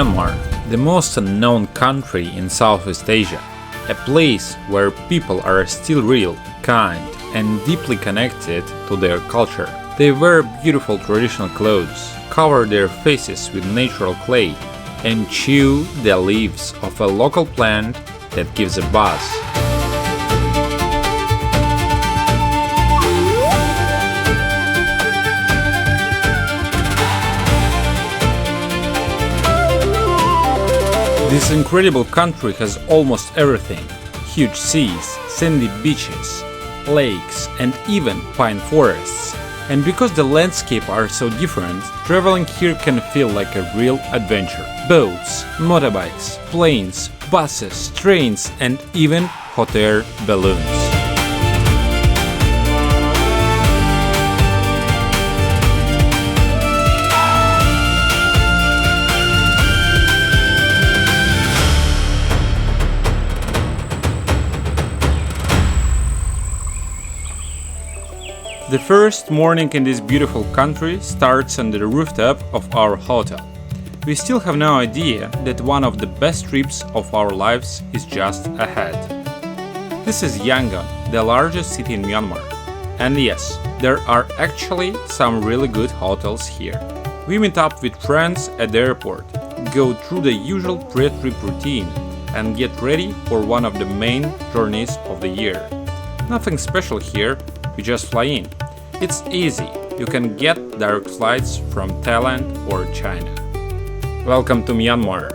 Myanmar, the most unknown country in Southeast Asia, a place where people are still real, kind, and deeply connected to their culture. They wear beautiful traditional clothes, cover their faces with natural clay, and chew the leaves of a local plant that gives a buzz. This incredible country has almost everything: huge seas, sandy beaches, lakes, and even pine forests. And because the landscape are so different, traveling here can feel like a real adventure. Boats, motorbikes, planes, buses, trains, and even hot air balloons. The first morning in this beautiful country starts on the rooftop of our hotel. We still have no idea that one of the best trips of our lives is just ahead. This is Yangon, the largest city in Myanmar. And yes, there are actually some really good hotels here. We meet up with friends at the airport, go through the usual pre-trip routine, and get ready for one of the main journeys of the year. Nothing special here, we just fly in. It's easy, you can get direct flights from Thailand or China. Welcome to Myanmar.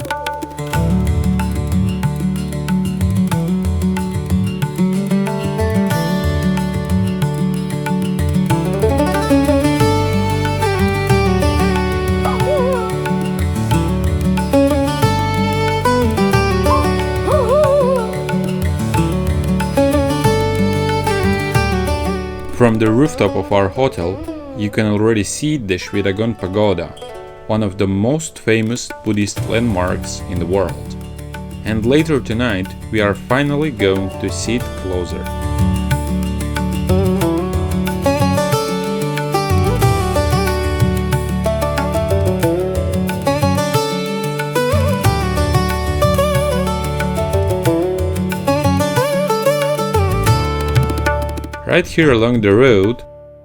From the rooftop of our hotel, you can already see the Shwedagon Pagoda, one of the most famous Buddhist landmarks in the world. And later tonight, we are finally going to see it closer. Right here along the road,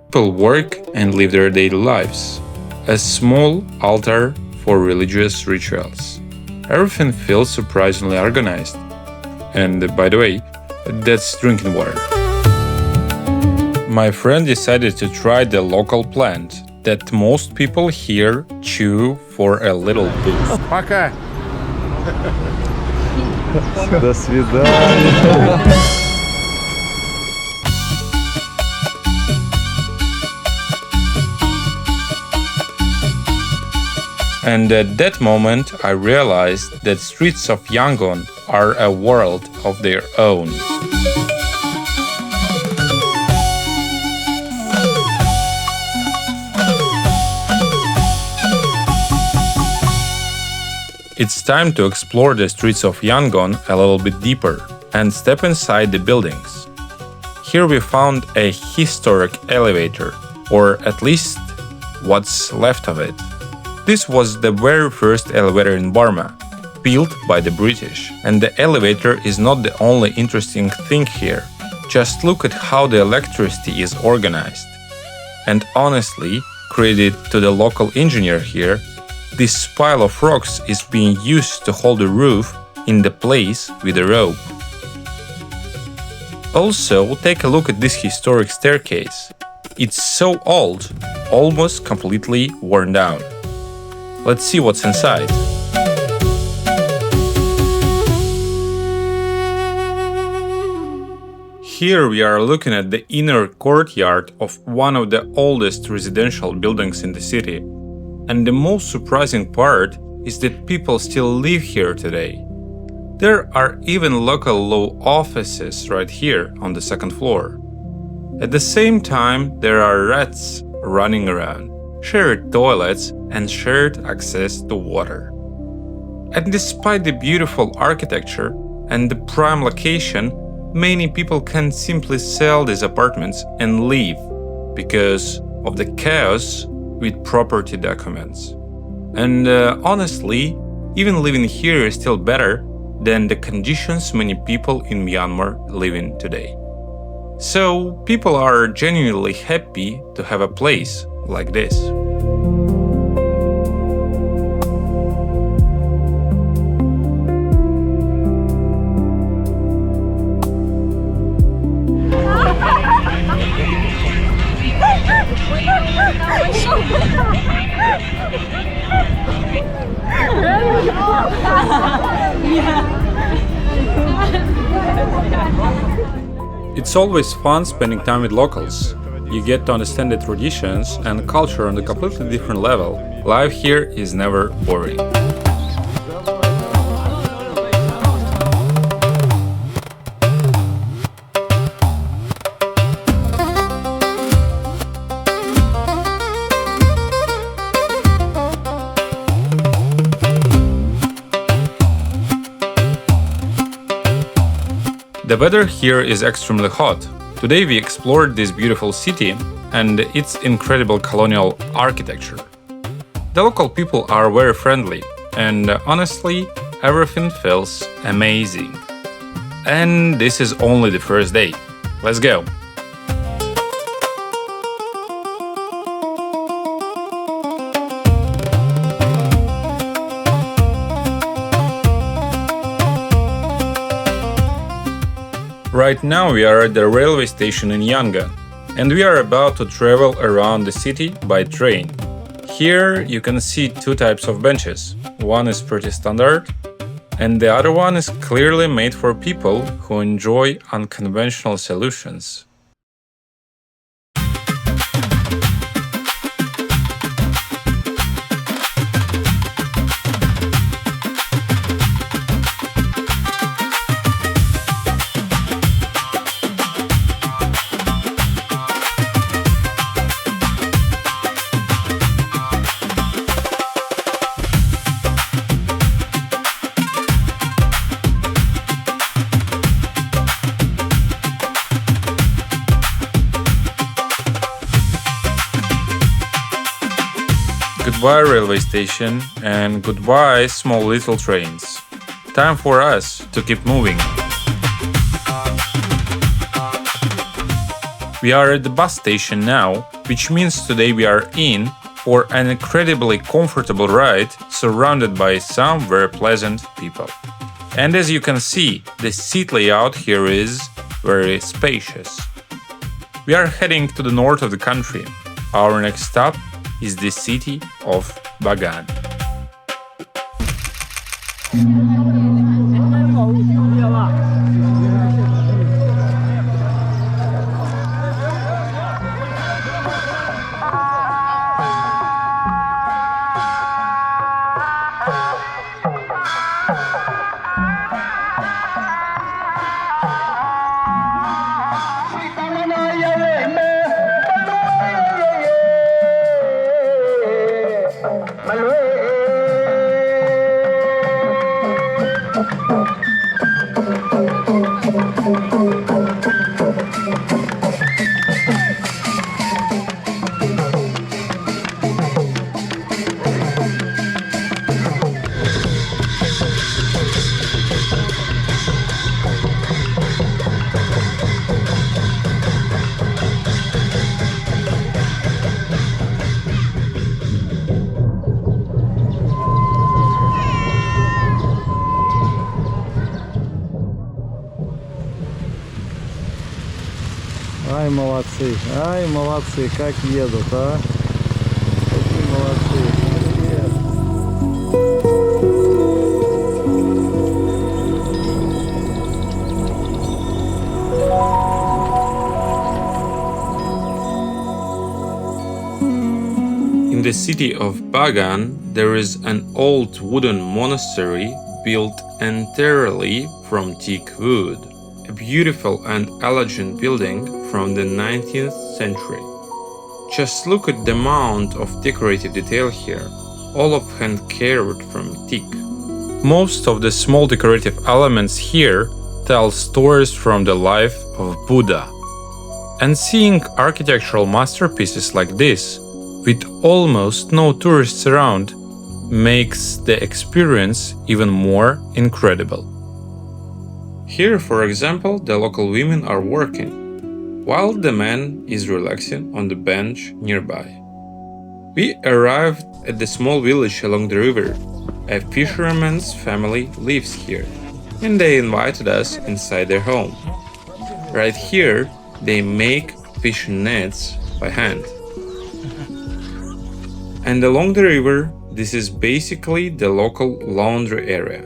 people work and live their daily lives. A small altar for religious rituals. Everything feels surprisingly organized. And by the way, that's drinking water. My friend decided to try the local plant that most people here chew for a little boost. Пока! До свидания! And at that moment, I realized that streets of Yangon are a world of their own. It's time to explore the streets of Yangon a little bit deeper and step inside the buildings. Here we found a historic elevator, or at least what's left of it. This was the very first elevator in Burma, built by the British. And the elevator is not the only interesting thing here. Just look at how the electricity is organized. And honestly, credit to the local engineer here, this pile of rocks is being used to hold the roof in the place with a rope. Also, take a look at this historic staircase. It's so old, almost completely worn down. Let's see what's inside. Here we are looking at the inner courtyard of one of the oldest residential buildings in the city. And the most surprising part is that people still live here today. There are even local law offices right here on the second floor. At the same time, there are rats running around, shared toilets, and shared access to water. And despite the beautiful architecture and the prime location, many people can simply sell these apartments and leave because of the chaos with property documents. And honestly, Even living here is still better than the conditions many people in Myanmar live in today. So, people are genuinely happy to have a place like this. It's always fun spending time with locals. You get to understand the traditions and culture on a completely different level. Life here is never boring. The weather here is extremely hot. Today we explored this beautiful city and its incredible colonial architecture. The local people are very friendly and honestly, everything feels amazing. And this is only the first day. Let's go! Right now we are at the railway station in Yangon, and we are about to travel around the city by train. Here you can see two types of benches. One is pretty standard, and the other one is clearly made for people who enjoy unconventional solutions. Goodbye railway station and goodbye small little trains. Time for us to keep moving. We are at the bus station now, which means today we are in for an incredibly comfortable ride surrounded by some very pleasant people. And as you can see, the seat layout here is very spacious. We are heading to the north of the country. Our next stop is the city of Bagan. Ай, молодцы, как едут, а? Какие молодцы. In the city of Bagan, there is an old wooden monastery built entirely from teak wood. A beautiful and elegant building from the 19th century. Just look at the amount of decorative detail here, all of hand-carved from teak. Most of the small decorative elements here tell stories from the life of Buddha. And seeing architectural masterpieces like this, with almost no tourists around, makes the experience even more incredible. Here, for example, the local women are working, while the man is relaxing on the bench nearby. We arrived at the small village along the river. A fisherman's family lives here, and they invited us inside their home. Right here, they make fishing nets by hand. And along the river, this is basically the local laundry area.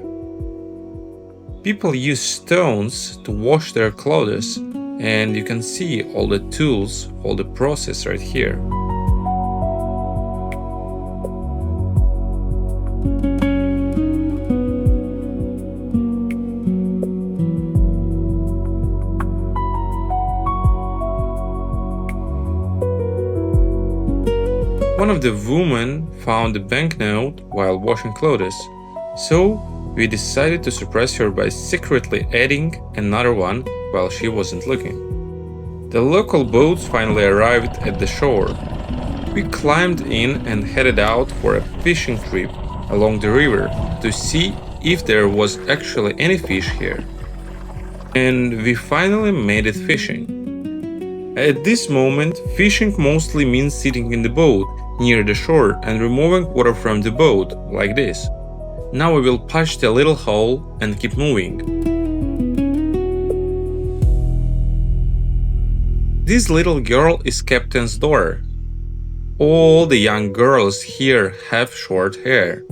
People use stones to wash their clothes, and you can see all the tools, all the process right here. One of the women found a banknote while washing clothes, so we decided to surprise her by secretly adding another one while she wasn't looking. The local boats finally arrived at the shore. We climbed in and headed out for a fishing trip along the river to see if there was actually any fish here. And we finally made it fishing. At this moment, fishing mostly means sitting in the boat near the shore and removing water from the boat, like this. Now we will punch the little hole and keep moving. This little girl is Captain's daughter. All the young girls here have short hair.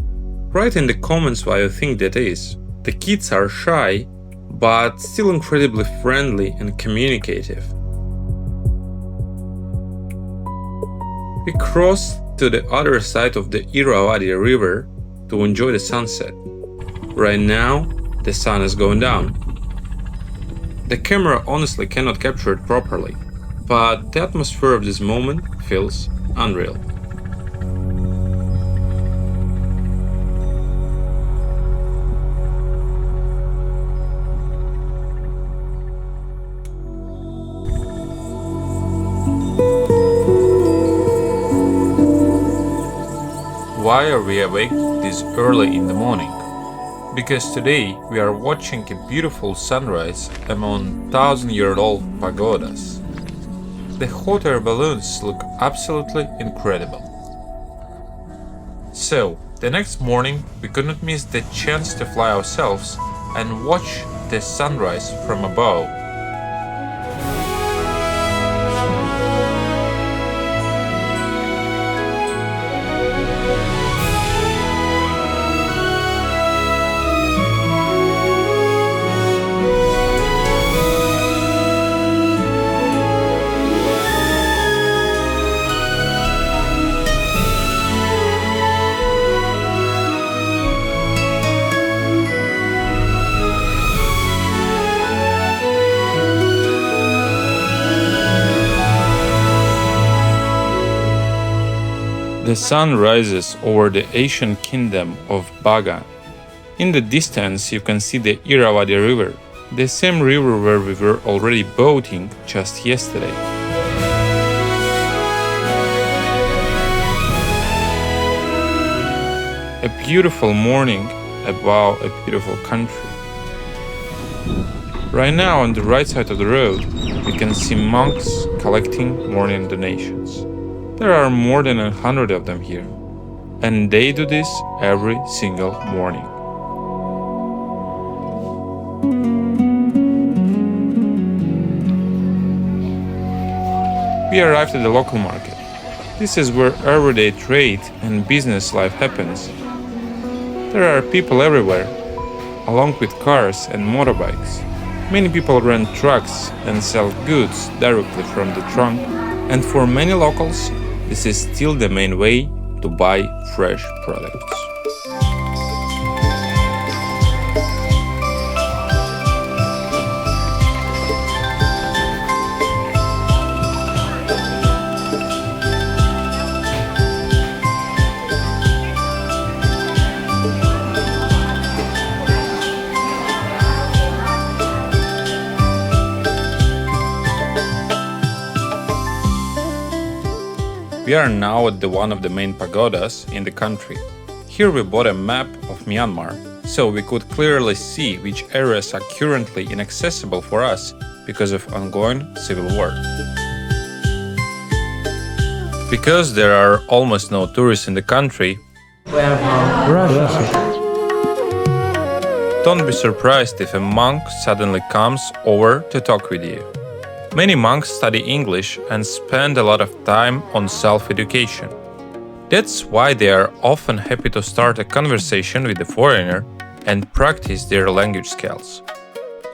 Write in the comments why you think that is. The kids are shy, but still incredibly friendly and communicative. We crossed to the other side of the Irrawaddy river to enjoy the sunset. Right now, the sun is going down. The camera honestly cannot capture it properly, but the atmosphere of this moment feels unreal. Why are we awake this early in the morning? Because today we are watching a beautiful sunrise among 1,000-year-old pagodas. The hot air balloons look absolutely incredible. So, the next morning we could not miss the chance to fly ourselves and watch the sunrise from above. The sun rises over the ancient kingdom of Bagan. In the distance you can see the Irrawaddy river, the same river where we were already boating just yesterday. A beautiful morning above a beautiful country. Right now on the right side of the road we can see monks collecting morning donations. There are more than 100 of them here, and they do this every single morning. We arrived at the local market. This is where everyday trade and business life happens. There are people everywhere, along with cars and motorbikes. Many people rent trucks and sell goods directly from the trunk, and for many locals, this is still the main way to buy fresh products. We are now at one of the main pagodas in the country. Here we bought a map of Myanmar, so we could clearly see which areas are currently inaccessible for us because of ongoing civil war. Because there are almost no tourists in the country, Russia. don't be surprised if a monk suddenly comes over to talk with you. Many monks study English and spend a lot of time on self-education. That's why they are often happy to start a conversation with the foreigner and practice their language skills.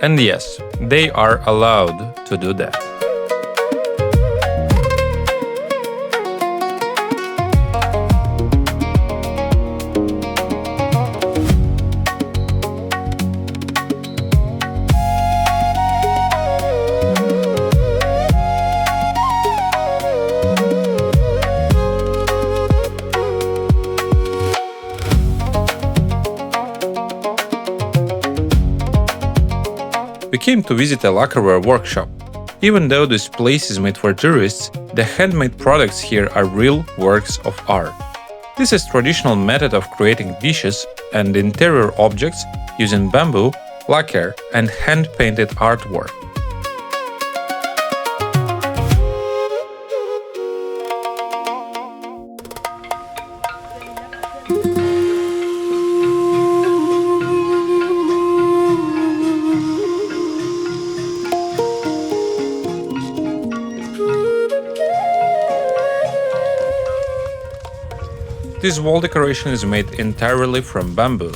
And yes, they are allowed to do that. We came to visit a lacquerware workshop. Even though this place is made for tourists, the handmade products here are real works of art. This is traditional method of creating dishes and interior objects using bamboo, lacquer and hand-painted artwork. This wall decoration is made entirely from bamboo.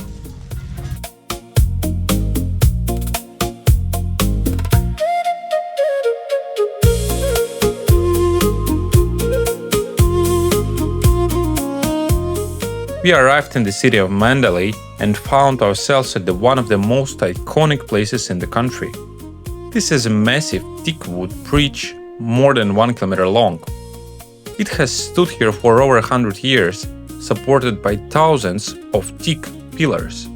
We arrived in the city of Mandalay and found ourselves at one of the most iconic places in the country. This is a massive teak wood bridge more than 1 kilometer long. It has stood here for over 100 years, supported by thousands of teak pillars.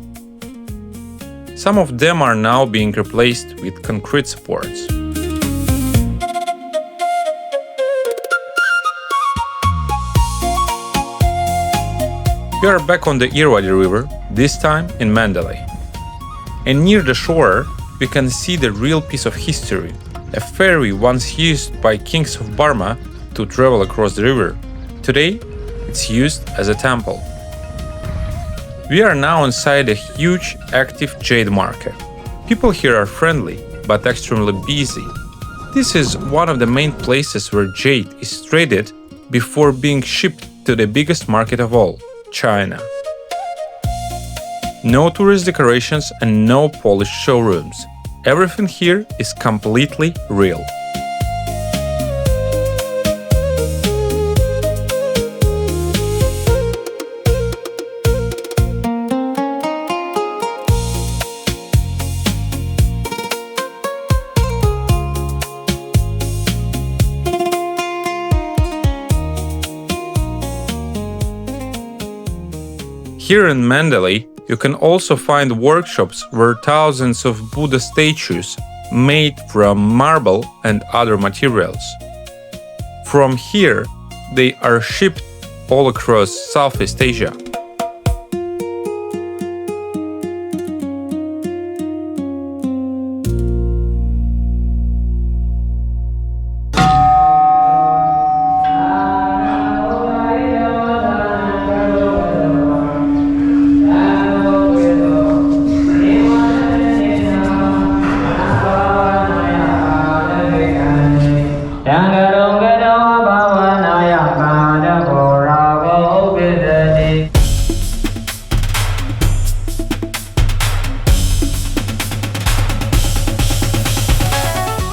Some of them are now being replaced with concrete supports. We are back on the Irrawaddy river, this time in Mandalay. And near the shore, we can see the real piece of history, a ferry once used by kings of Burma to travel across the river. Today, it's used as a temple. We are now inside a huge active jade market. People here are friendly, but extremely busy. This is one of the main places where jade is traded before being shipped to the biggest market of all, China. No tourist decorations and no polished showrooms. Everything here is completely real. Here in Mandalay, you can also find workshops where thousands of Buddha statues made from marble and other materials. From here, they are shipped all across Southeast Asia.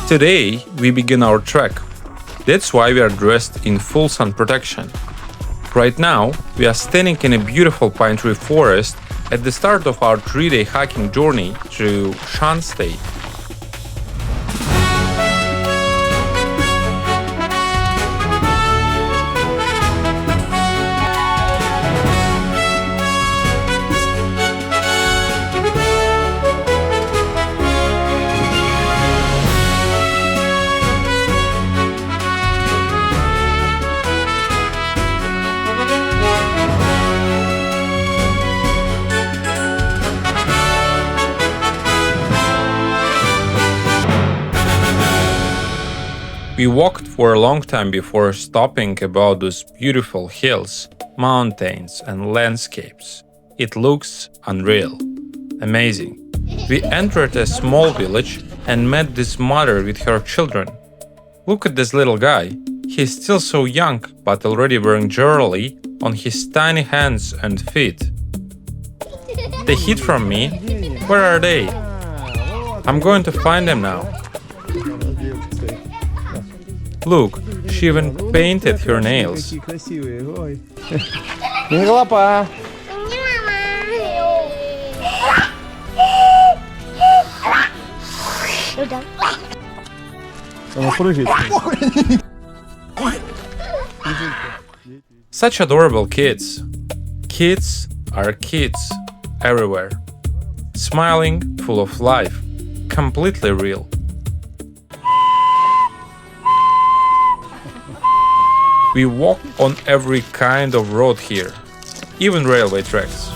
Today, we begin our trek. That's why we are dressed in full sun protection. Right now, we are standing in a beautiful pine tree forest at the start of our 3-day hiking journey through Shan state. We walked for a long time before stopping about those beautiful hills, mountains and landscapes. It looks unreal. Amazing. We entered a small village and met this mother with her children. Look at this little guy. He's still so young, but already wearing jewelry on his tiny hands and feet. They hid from me. Where are they? I'm going to find them now. Look, she even painted her nails. Such adorable kids. Kids are kids everywhere. Smiling, full of life, completely real. We walk on every kind of road here, even railway tracks.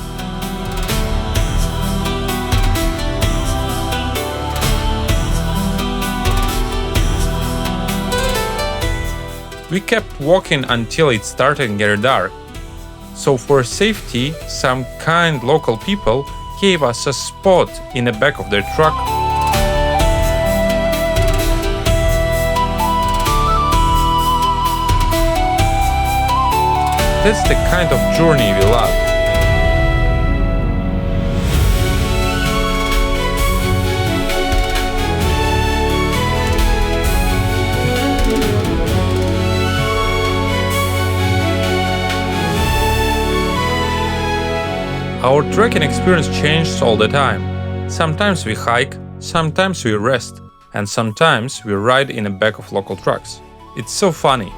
We kept walking until it started getting dark. So for safety, some kind local people gave us a spot in the back of their truck. That's the kind of journey we love. Our trekking experience changes all the time. Sometimes we hike, sometimes we rest, and sometimes we ride in the back of local trucks. It's so funny.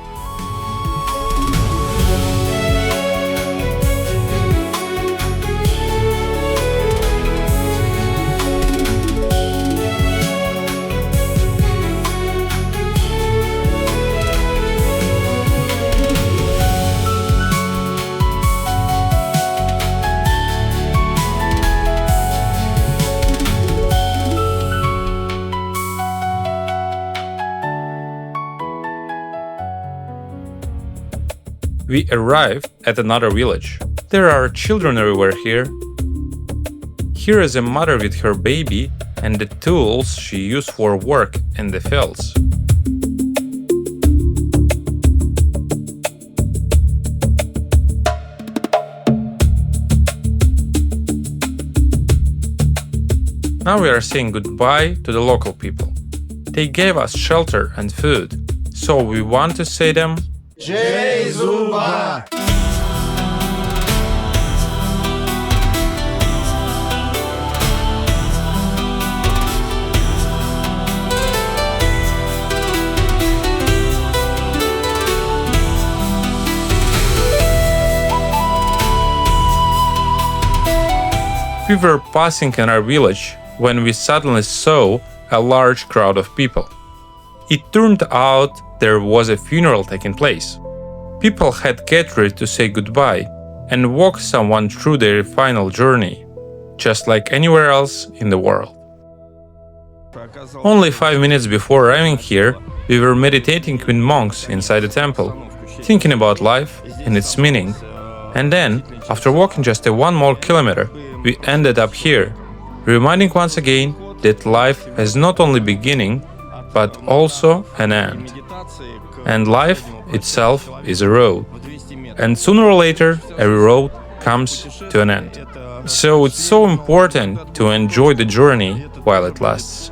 We arrived at another village. There are children everywhere here. Here is a mother with her baby and the tools she used for work in the fields. Now we are saying goodbye to the local people. They gave us shelter and food, so we want to say them Jesuba! We were passing in our village when we suddenly saw a large crowd of people. It turned out there was a funeral taking place. People had gathered to say goodbye and walk someone through their final journey, just like anywhere else in the world. Only 5 minutes before arriving here, we were meditating with monks inside the temple, thinking about life and its meaning. And then, after walking just 1 more kilometer, we ended up here, reminding once again that life has not only beginning, but also an end. And life itself is a road. And sooner or later, every road comes to an end. So it's so important to enjoy the journey while it lasts.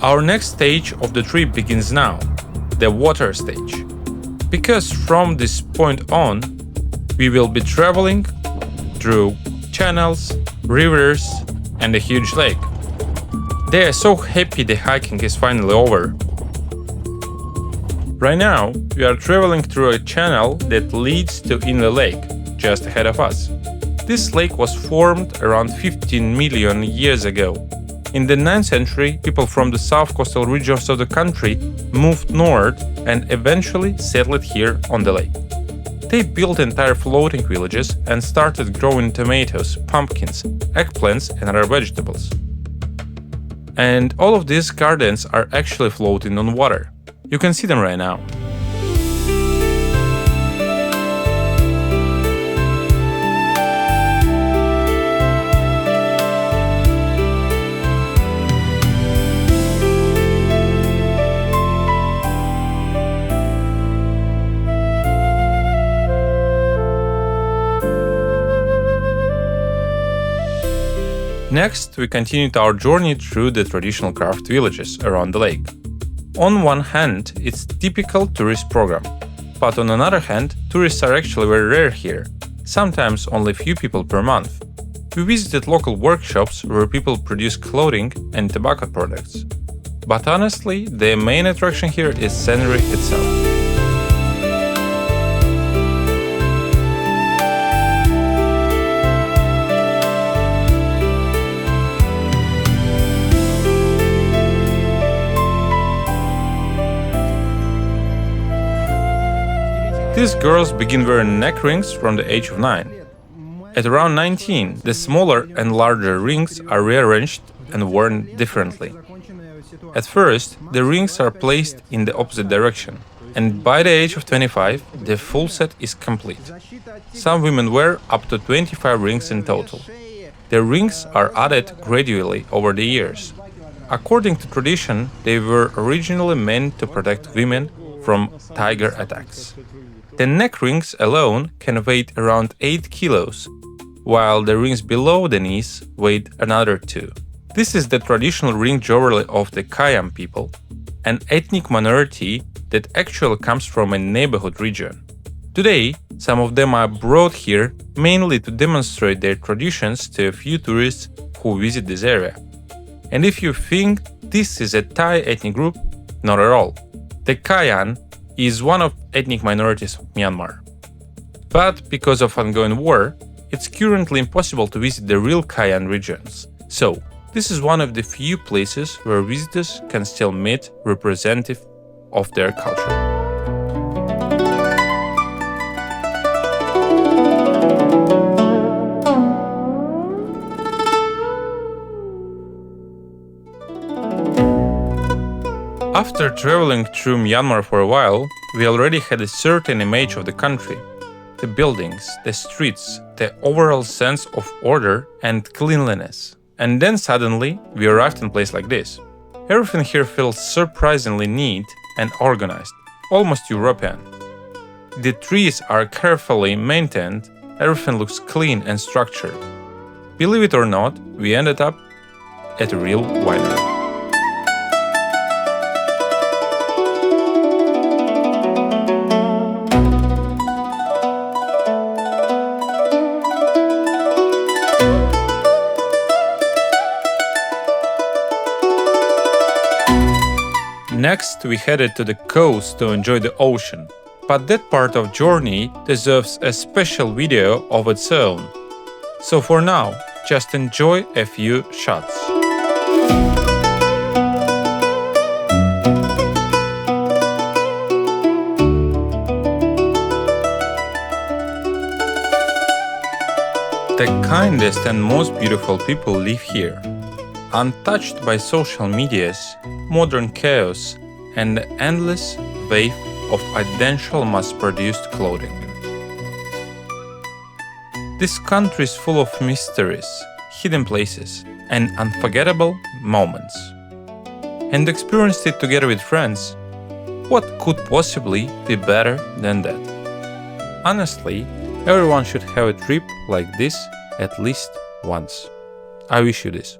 Our next stage of the trip begins now, the water stage. Because from this point on, we will be traveling through channels, rivers, and a huge lake. They are so happy the hiking is finally over. Right now, we are traveling through a channel that leads to Inle Lake, just ahead of us. This lake was formed around 15 million years ago. In the 9th century, people from the south coastal regions of the country moved north and eventually settled here on the lake. They built entire floating villages and started growing tomatoes, pumpkins, eggplants, and other vegetables. And all of these gardens are actually floating on water. You can see them right now. Next, we continued our journey through the traditional craft villages around the lake. On one hand, it's typical tourist program, but on another hand, tourists are actually very rare here, sometimes only a few people per month. We visited local workshops where people produce clothing and tobacco products. But honestly, the main attraction here is scenery itself. These girls begin wearing neck rings from the age of 9. At around 19, the smaller and larger rings are rearranged and worn differently. At first, the rings are placed in the opposite direction, and by the age of 25, the full set is complete. Some women wear up to 25 rings in total. The rings are added gradually over the years. According to tradition, they were originally meant to protect women from tiger attacks. The neck rings alone can weigh around 8 kilos, while the rings below the knees weigh another 2. This is the traditional ring jewelry of the Kayan people, an ethnic minority that actually comes from a neighborhood region. Today, some of them are brought here mainly to demonstrate their traditions to a few tourists who visit this area. And if you think this is a Thai ethnic group, not at all. The Kayan is one of ethnic minorities of Myanmar. But because of ongoing war, it's currently impossible to visit the real Kayan regions. So, this is one of the few places where visitors can still meet representatives of their culture. After traveling through Myanmar for a while, we already had a certain image of the country. The buildings, the streets, the overall sense of order and cleanliness. And then suddenly, we arrived in a place like this. Everything here feels surprisingly neat and organized, almost European. The trees are carefully maintained, everything looks clean and structured. Believe it or not, we ended up at a real winery. Next, we headed to the coast to enjoy the ocean, but that part of journey deserves a special video of its own. So for now, just enjoy a few shots. The kindest and most beautiful people live here, untouched by social medias, modern chaos, and the endless wave of identical mass-produced clothing. This country is full of mysteries, hidden places, and unforgettable moments. And experienced it together with friends. What could possibly be better than that? Honestly, everyone should have a trip like this at least once. I wish you this.